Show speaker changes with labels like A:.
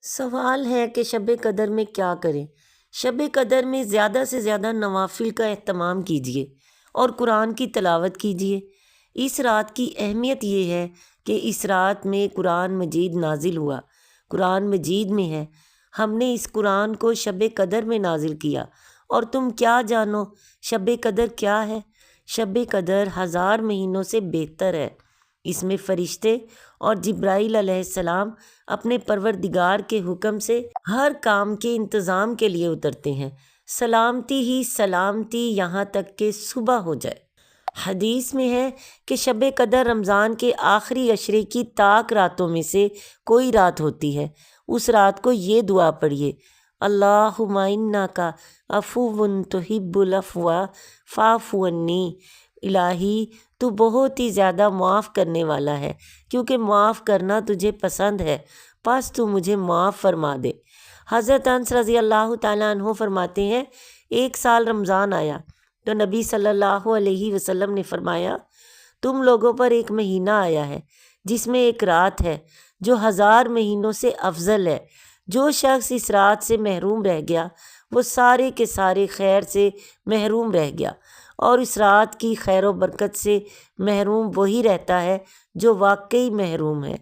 A: سوال ہے کہ شب قدر میں کیا کریں؟ شب قدر میں زیادہ سے زیادہ نوافل کا اہتمام کیجیے اور قرآن کی تلاوت کیجیے۔ اس رات کی اہمیت یہ ہے کہ اس رات میں قرآن مجید نازل ہوا۔ قرآن مجید میں ہے، ہم نے اس قرآن کو شب قدر میں نازل کیا، اور تم کیا جانو شب قدر کیا ہے؟ شب قدر 1000 مہینوں سے بہتر ہے۔ اس میں فرشتے اور جبرائیل علیہ السلام اپنے پروردگار کے حکم سے ہر کام کے انتظام کے لیے اترتے ہیں۔ سلامتی ہی سلامتی یہاں تک کہ صبح ہو جائے۔ حدیث میں ہے کہ شب قدر رمضان کے آخری عشرے کی طاق راتوں میں سے کوئی رات ہوتی ہے۔ اس رات کو یہ دعا پڑھیے: اللہم انک عفو تحب العفو فاعف عنی۔ الہی تو بہت ہی زیادہ معاف کرنے والا ہے، کیونکہ معاف کرنا تجھے پسند ہے، پس تو مجھے معاف فرما دے۔ حضرت انس رضی اللہ تعالیٰ عنہ فرماتے ہیں، ایک سال رمضان آیا تو نبی صلی اللہ علیہ وسلم نے فرمایا، تم لوگوں پر ایک مہینہ آیا ہے جس میں ایک رات ہے جو 1000 مہینوں سے افضل ہے۔ جو شخص اس رات سے محروم رہ گیا وہ سارے کے سارے خیر سے محروم رہ گیا، اور اس رات کی خیر و برکت سے محروم وہی رہتا ہے جو واقعی محروم ہے۔